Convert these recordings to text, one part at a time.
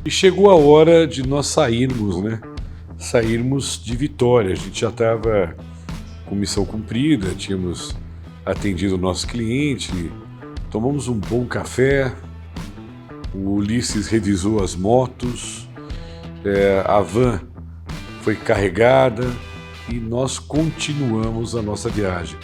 E chegou a hora de nós sairmos, né? Sairmos de Vitória. A gente já estava com missão cumprida, tínhamos atendido o nosso cliente, tomamos um bom café, o Ulisses revisou as motos, a van foi carregada e nós continuamos a nossa viagem.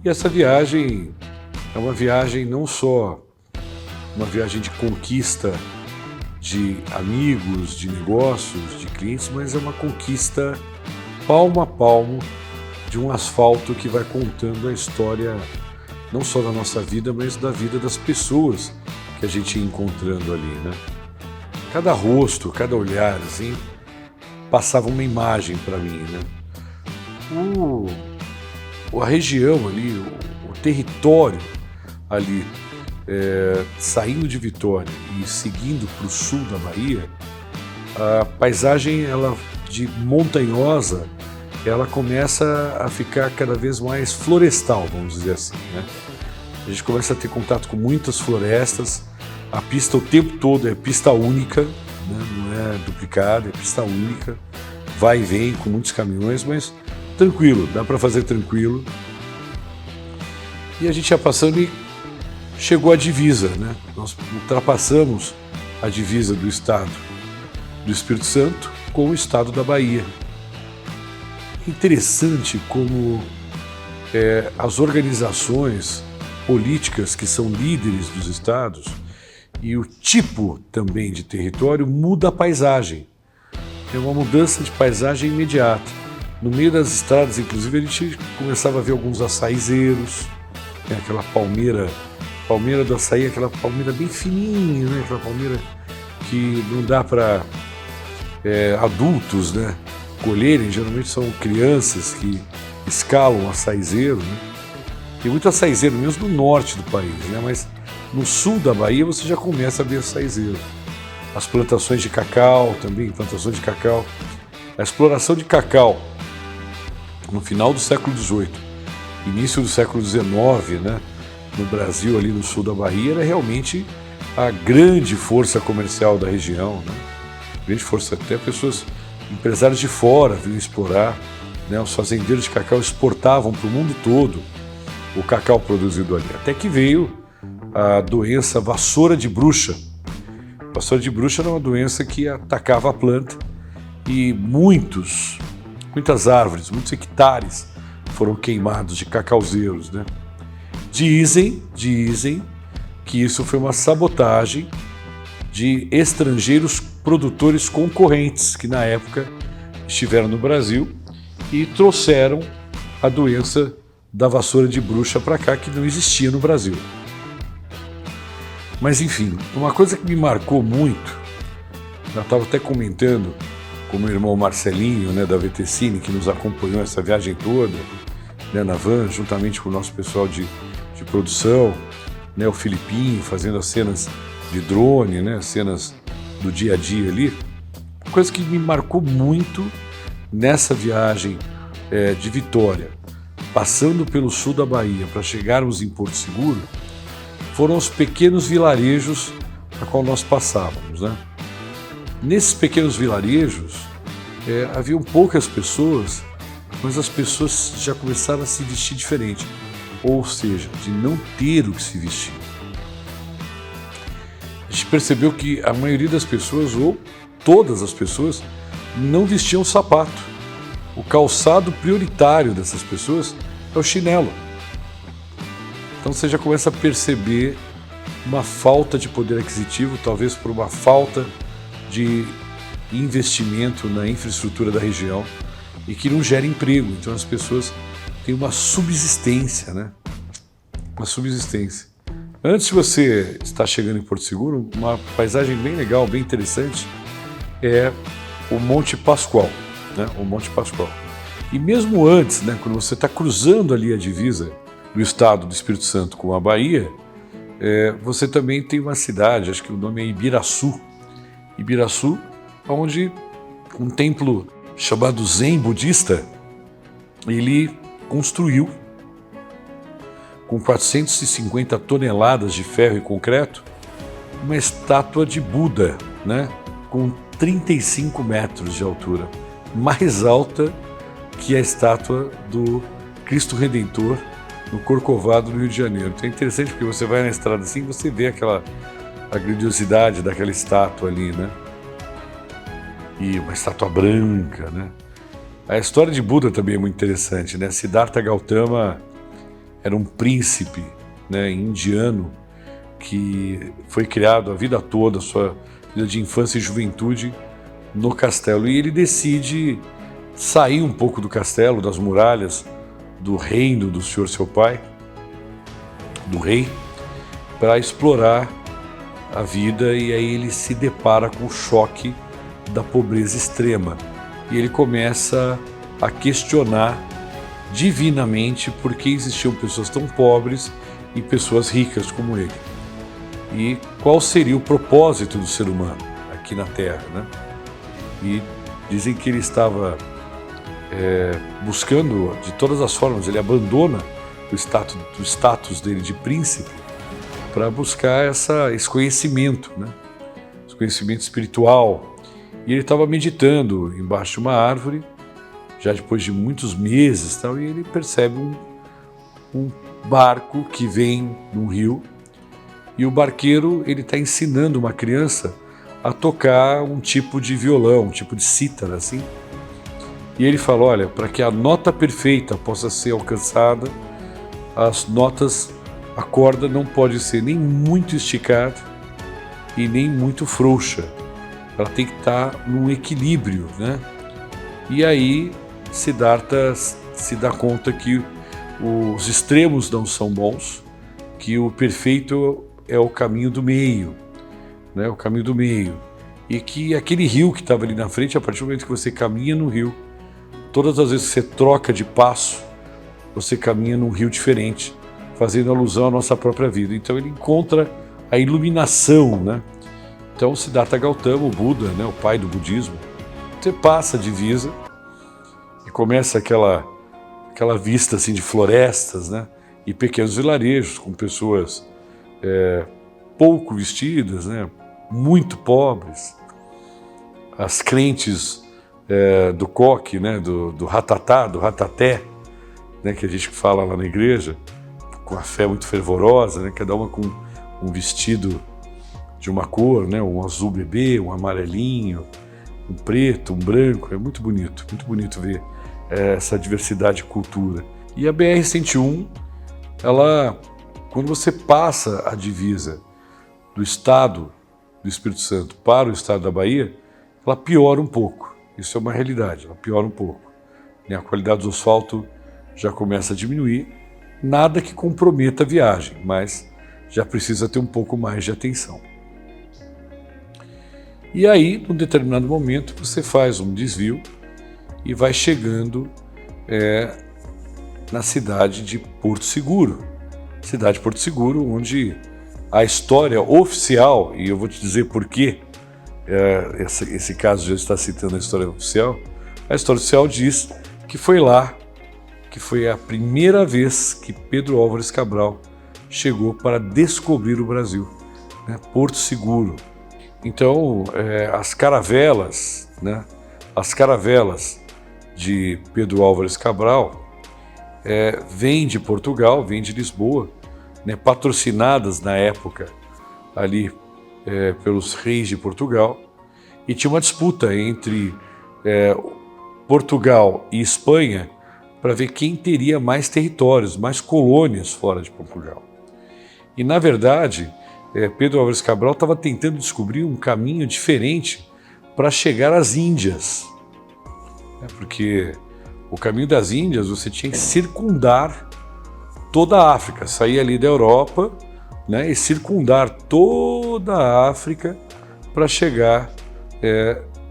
E essa viagem é uma viagem não só uma viagem de conquista de amigos, de negócios, de clientes, mas é uma conquista palmo a palmo de um asfalto que vai contando a história não só da nossa vida, mas da vida das pessoas que a gente ia encontrando ali, né? Cada rosto, cada olhar, assim, passava uma imagem para mim, né? A região ali, o território ali, saindo de Vitória e seguindo para o sul da Bahia, a paisagem de montanhosa, ela começa a ficar cada vez mais florestal, vamos dizer assim, né? A gente começa a ter contato com muitas florestas, a pista o tempo todo é pista única, né? Não é duplicada, é pista única, vai e vem com muitos caminhões, mas tranquilo, dá para fazer tranquilo. E a gente ia passando e chegou a divisa, né? Nós ultrapassamos a divisa do estado do Espírito Santo com o estado da Bahia. Interessante como as organizações políticas que são líderes dos estados e o tipo também de território muda a paisagem. É uma mudança de paisagem imediata. No meio das estradas, inclusive, a gente começava a ver alguns açaizeiros, né? Aquela palmeira do açaí, aquela palmeira bem fininha, né? Aquela palmeira que não dá para adultos, né, colherem, geralmente são crianças que escalam o açaizeiro, né? Tem muito açaizeiro mesmo no norte do país, né? Mas no sul da Bahia você já começa a ver açaizeiro. As plantações de cacau também, plantações de cacau. A exploração de cacau no final do século XVIII, início do século XIX, né, no Brasil, ali no sul da Bahia, era realmente a grande força comercial da região, né? Grande força, até pessoas, empresários de fora vinham explorar, né? Os fazendeiros de cacau exportavam para o mundo todo o cacau produzido ali, até que veio a doença vassoura de bruxa. Vassoura de bruxa era uma doença que atacava a planta e muitas árvores, muitos hectares foram queimados de cacauzeiros, né? Dizem que isso foi uma sabotagem de estrangeiros produtores concorrentes que na época estiveram no Brasil e trouxeram a doença da vassoura de bruxa para cá, que não existia no Brasil. Mas enfim, uma coisa que me marcou muito, eu estava até comentando com o meu irmão Marcelinho, né, da VTCine, que nos acompanhou essa viagem toda, né, na van, juntamente com o nosso pessoal de produção, né, o Filipinho fazendo as cenas de drone, né, as cenas do dia a dia ali. Uma coisa que me marcou muito nessa viagem de Vitória, passando pelo sul da Bahia para chegarmos em Porto Seguro, foram os pequenos vilarejos a qual nós passávamos, né? Nesses pequenos vilarejos haviam poucas pessoas, mas as pessoas já começaram a se vestir diferente, ou seja, de não ter o que se vestir. A gente percebeu que a maioria das pessoas, ou todas as pessoas, não vestiam sapato. O calçado prioritário dessas pessoas é o chinelo. Então você já começa a perceber uma falta de poder aquisitivo, talvez por uma falta de investimento na infraestrutura da região e que não gera emprego. Então as pessoas têm uma subsistência, né? Uma subsistência. Antes de você estar chegando em Porto Seguro, uma paisagem bem legal, bem interessante, é o Monte Pascoal, né? O Monte Pascoal. E mesmo antes, né, quando você está cruzando ali a divisa do estado do Espírito Santo com a Bahia, você também tem uma cidade, acho que o nome é Ibiraçu. Ibiraçu, onde um templo chamado Zen budista, ele construiu com 450 toneladas de ferro e concreto uma estátua de Buda, né? com 35 metros de altura, mais alta que a estátua do Cristo Redentor no Corcovado, no Rio de Janeiro. Então é interessante porque você vai na estrada assim, você vê a grandiosidade daquela estátua ali, né? E uma estátua branca, né? A história de Buda também é muito interessante, né? Siddhartha Gautama era um príncipe, né, indiano que foi criado a vida toda, sua vida de infância e juventude no castelo. E ele decide sair um pouco do castelo, das muralhas, do reino do senhor seu pai, do rei, para explorar a vida, e aí ele se depara com o choque da pobreza extrema. E ele começa a questionar divinamente por que existiam pessoas tão pobres e pessoas ricas como ele. E qual seria o propósito do ser humano aqui na Terra, né? E dizem que ele estava buscando de todas as formas, ele abandona o status dele de príncipe para buscar esse conhecimento, né? Esse conhecimento espiritual. E ele estava meditando embaixo de uma árvore, já depois de muitos meses, tal, e ele percebe um barco que vem num rio, e o barqueiro ele está ensinando uma criança a tocar um tipo de violão, um tipo de cítara, assim. E ele fala, olha, para que a nota perfeita possa ser alcançada, a corda não pode ser nem muito esticada e nem muito frouxa. Ela tem que estar num equilíbrio, né? E aí Siddhartha se dá conta que os extremos não são bons, que o perfeito é o caminho do meio, né? O caminho do meio. E que aquele rio que estava ali na frente, a partir do momento que você caminha no rio, todas as vezes que você troca de passo, você caminha num rio diferente, fazendo alusão à nossa própria vida. Então ele encontra a iluminação, né? Então Siddhartha Gautama, o Buda, né, o pai do budismo, você passa a divisa e começa aquela vista assim de florestas, né, e pequenos vilarejos com pessoas pouco vestidas, né, muito pobres, as crentes do coque, né, do ratatá, do rataté, né, que a gente fala lá na igreja, com a fé muito fervorosa, né, cada uma com um vestido de uma cor, né, um azul bebê, um amarelinho, um preto, um branco. É muito bonito ver essa diversidade de cultura. E a BR-101, ela, quando você passa a divisa do estado do Espírito Santo para o estado da Bahia, ela piora um pouco. Isso é uma realidade, ela piora um pouco. A qualidade do asfalto já começa a diminuir, nada que comprometa a viagem, mas já precisa ter um pouco mais de atenção. E aí, num determinado momento, você faz um desvio e vai chegando na cidade de Porto Seguro. Cidade de Porto Seguro, onde a história oficial, e eu vou te dizer por que esse caso já está citando a história oficial diz que foi lá que foi a primeira vez que Pedro Álvares Cabral chegou para descobrir o Brasil, né? Porto Seguro. Então, as caravelas, né? As caravelas de Pedro Álvares Cabral vêm de Portugal, vêm de Lisboa, né? Patrocinadas na época ali pelos reis de Portugal, e tinha uma disputa entre Portugal e Espanha para ver quem teria mais territórios, mais colônias fora de Portugal. E, na verdade, Pedro Álvares Cabral estava tentando descobrir um caminho diferente para chegar às Índias. Porque o caminho das Índias você tinha que circundar toda a África, sair ali da Europa, né, e circundar toda a África para chegar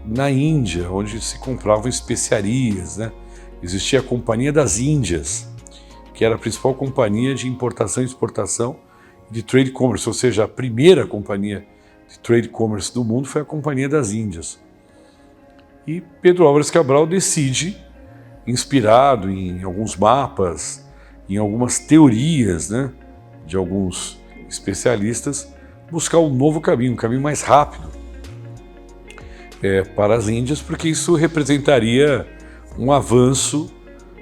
na Índia, onde se compravam especiarias, né? Existia a Companhia das Índias, que era a principal companhia de importação e exportação de trade commerce, ou seja, a primeira companhia de trade commerce do mundo foi a Companhia das Índias. E Pedro Álvares Cabral decide, inspirado em alguns mapas, em algumas teorias, né, de alguns especialistas, buscar um novo caminho, um caminho mais rápido. para as Índias, porque isso representaria um avanço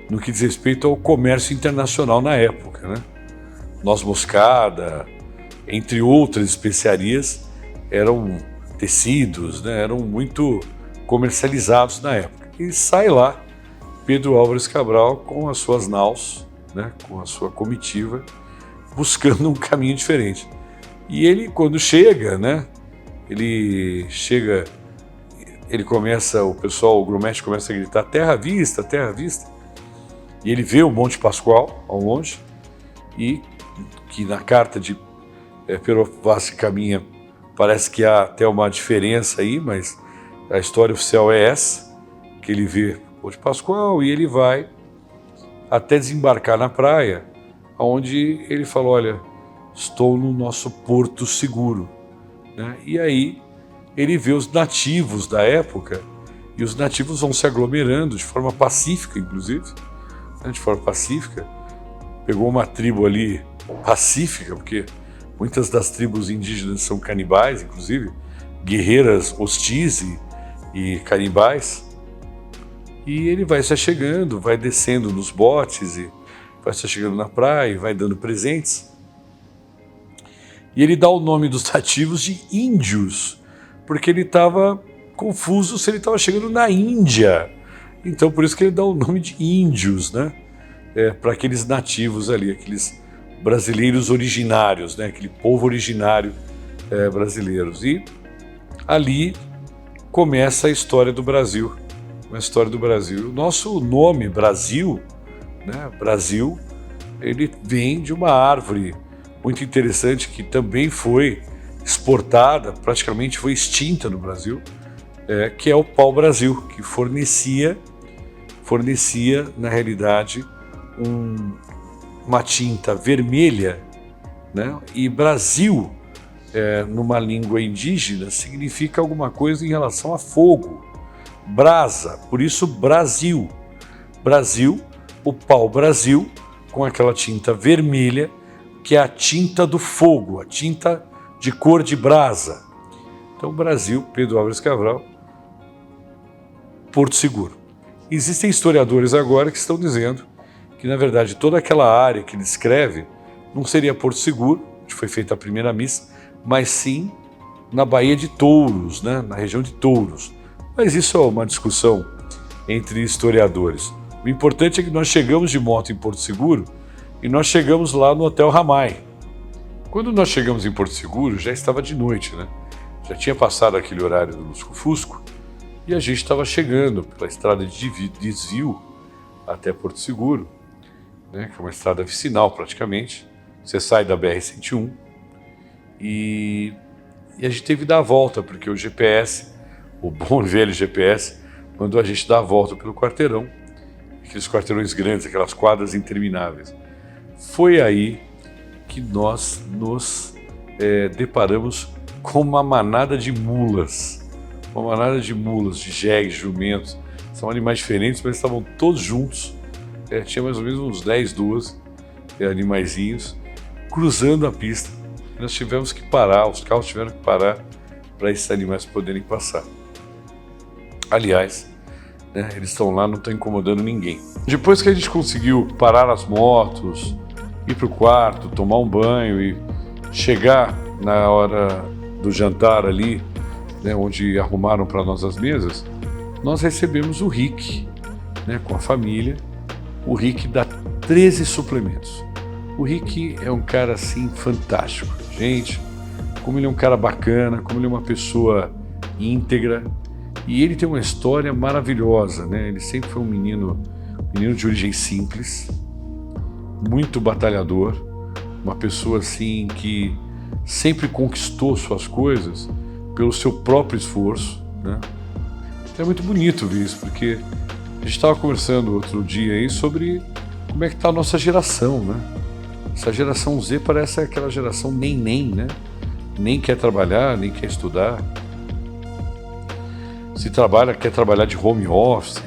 no que diz respeito ao comércio internacional na época, né? Noz moscada, entre outras especiarias, eram tecidos, né? Eram muito comercializados na época. E sai lá Pedro Álvares Cabral com as suas naus, né? Com a sua comitiva, buscando um caminho diferente. E ele, quando chega, né? Ele começa, o grumete começa a gritar terra à vista, terra à vista. E ele vê o Monte Pascoal ao longe, e que na carta de Pero Vaz de Caminha parece que há até uma diferença aí, mas a história oficial é essa, que ele vê o Monte Pascoal e ele vai até desembarcar na praia, onde ele fala, olha, estou no nosso porto seguro, né? E aí ele vê os nativos da época, e os nativos vão se aglomerando de forma pacífica, inclusive, né? De forma pacífica. Pegou uma tribo ali pacífica, porque muitas das tribos indígenas são canibais, inclusive, guerreiras hostis e canibais. E ele vai se achegando, vai descendo nos botes, e vai se achegando na praia, e vai dando presentes. E ele dá o nome dos nativos de índios, porque ele estava confuso se ele estava chegando na Índia. Então, por isso que ele dá o nome de índios, né? Para aqueles nativos ali, aqueles brasileiros originários, né? Aquele povo originário brasileiros. E ali começa a história do Brasil. A história do Brasil. O nosso nome, Brasil, né? Brasil, ele vem de uma árvore muito interessante que também foi exportada, praticamente foi extinta no Brasil, que é o pau-brasil, que fornecia, na realidade, uma tinta vermelha, né? E Brasil, numa língua indígena, significa alguma coisa em relação a fogo, brasa, por isso Brasil. Brasil, o pau-brasil, com aquela tinta vermelha, que é a tinta do fogo, a tinta de cor de brasa. Então, Brasil, Pedro Álvares Cabral, Porto Seguro. Existem historiadores agora que estão dizendo que, na verdade, toda aquela área que ele descreve não seria Porto Seguro, onde foi feita a primeira missa, mas sim na Baía de Touros, né? Na região de Touros. Mas isso é uma discussão entre historiadores. O importante é que nós chegamos de moto em Porto Seguro e nós chegamos lá no Hotel Ramai. Quando nós chegamos em Porto Seguro, já estava de noite, né? Já tinha passado aquele horário do lusco-fusco e a gente estava chegando pela estrada de desvio até Porto Seguro, né? Que é uma estrada vicinal praticamente. Você sai da BR-101 e a gente teve que dar a volta, porque o GPS, o bom velho GPS, mandou a gente dar a volta pelo quarteirão, aqueles quarteirões grandes, aquelas quadras intermináveis. Foi aí que nós nos deparamos com uma manada de mulas, de jegues, jumentos. São animais diferentes, mas estavam todos juntos. Tinha mais ou menos uns 10, 12 animaizinhos cruzando a pista. E nós tivemos que parar, os carros tiveram que parar para esses animais poderem passar. Aliás, né, eles estão lá, não estão incomodando ninguém. Depois que a gente conseguiu parar as motos, ir para o quarto, tomar um banho e chegar na hora do jantar ali, né, onde arrumaram para nós as mesas, nós recebemos o Rick, né, com a família. O Rick dá 13 suplementos. O Rick é um cara assim fantástico. Gente, como ele é um cara bacana, como ele é uma pessoa íntegra. E ele tem uma história maravilhosa, né? Ele sempre foi um menino de origem simples, muito batalhador, uma pessoa assim que sempre conquistou suas coisas pelo seu próprio esforço, né? Então é muito bonito ver isso, porque a gente estava conversando outro dia aí sobre como é que está a nossa geração, né? Essa geração Z parece aquela geração nem, né? Nem quer trabalhar, nem quer estudar. Se trabalha, quer trabalhar de home office.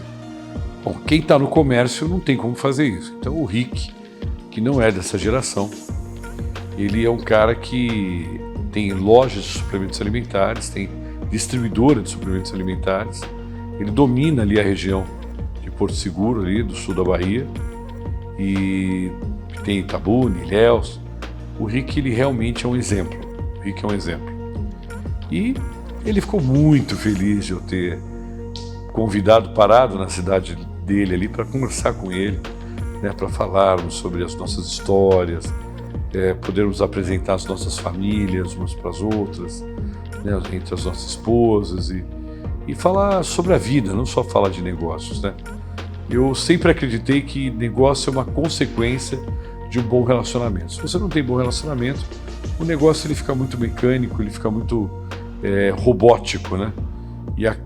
Bom, quem está no comércio não tem como fazer isso. Então o Rick, que não é dessa geração, ele é um cara que tem lojas de suplementos alimentares, tem distribuidora de suplementos alimentares. Ele domina ali a região de Porto Seguro, ali do sul da Bahia, e tem Itabuna, Ilhéus. O Rick, ele realmente é um exemplo. O Rick é um exemplo. E ele ficou muito feliz de eu ter parado na cidade dele ali para conversar com ele, né, para falarmos sobre as nossas histórias, podermos apresentar as nossas famílias umas para as outras, né, entre as nossas esposas e falar sobre a vida, não só falar de negócios, né? Eu sempre acreditei que negócio é uma consequência de um bom relacionamento. Se você não tem bom relacionamento, o negócio ele fica muito mecânico, ele fica muito robótico, né?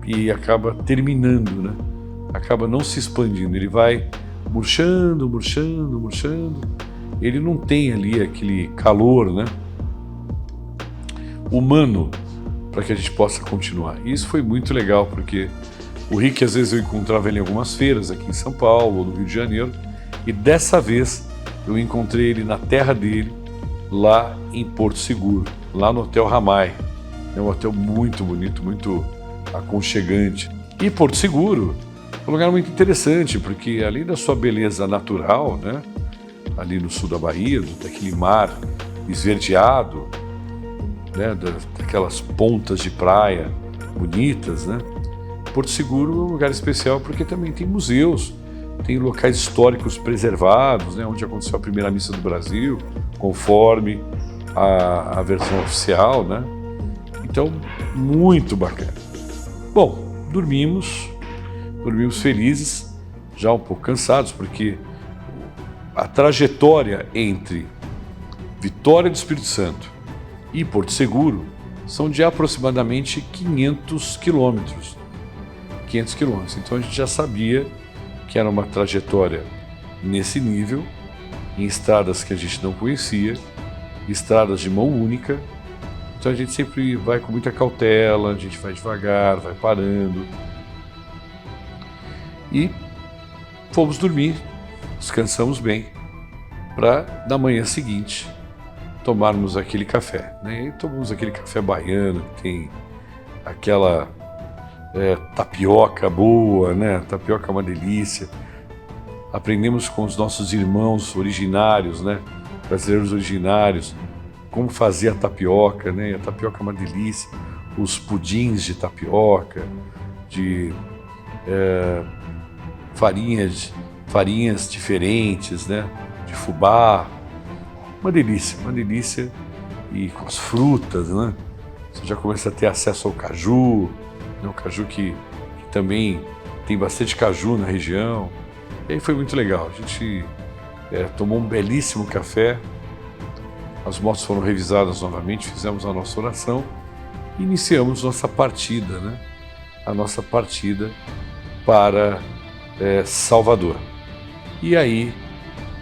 E acaba terminando, né? Acaba não se expandindo, ele vai murchando, murchando, murchando. Ele não tem ali aquele calor, né, humano para que a gente possa continuar. E isso foi muito legal, porque o Rick, às vezes eu encontrava ele em algumas feiras aqui em São Paulo ou no Rio de Janeiro, e dessa vez eu encontrei ele na terra dele, lá em Porto Seguro, lá no Hotel Ramai. É um hotel muito bonito, muito aconchegante. E Porto Seguro é um lugar muito interessante, porque além da sua beleza natural, né, ali no sul da Bahia, daquele mar esverdeado, né, daquelas pontas de praia bonitas, né, Porto Seguro é um lugar especial porque também tem museus, tem locais históricos preservados, né, onde aconteceu a primeira missa do Brasil, conforme a versão oficial, né? Então, muito bacana. Bom, dormimos felizes, já um pouco cansados, porque a trajetória entre Vitória do Espírito Santo e Porto Seguro são de aproximadamente 500 quilômetros. 500 quilômetros. Então a gente já sabia que era uma trajetória nesse nível, em estradas que a gente não conhecia, estradas de mão única. Então a gente sempre vai com muita cautela, a gente vai devagar, vai parando. E fomos dormir, descansamos bem, para na manhã seguinte tomarmos aquele café, né? E tomamos aquele café baiano, que tem aquela tapioca boa, né? Tapioca é uma delícia. Aprendemos com os nossos irmãos originários, né? Brasileiros originários, como fazer a tapioca, né? A tapioca é uma delícia. Os pudins de tapioca, de farinhas diferentes, né? De fubá, uma delícia. E com as frutas, né? Você já começa a ter acesso ao caju, né? O caju que também tem bastante caju na região. E aí foi muito legal. A gente tomou um belíssimo café, as motos foram revisadas novamente, fizemos a nossa oração e iniciamos nossa partida, né? A nossa partida para Salvador. E aí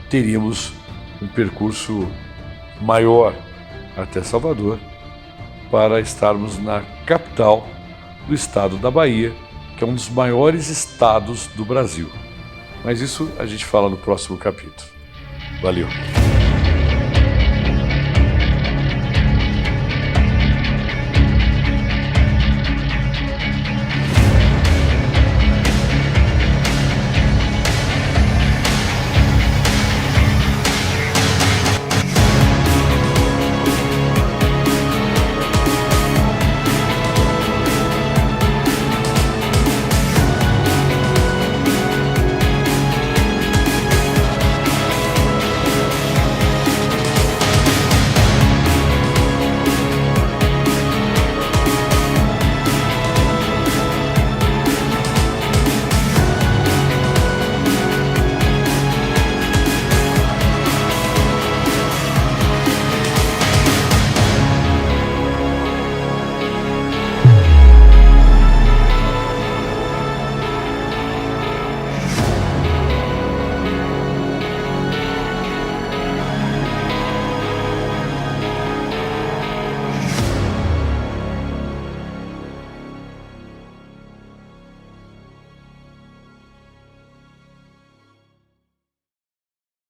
teríamos um percurso maior até Salvador para estarmos na capital do estado da Bahia, que é um dos maiores estados do Brasil. Mas isso a gente fala no próximo capítulo. Valeu!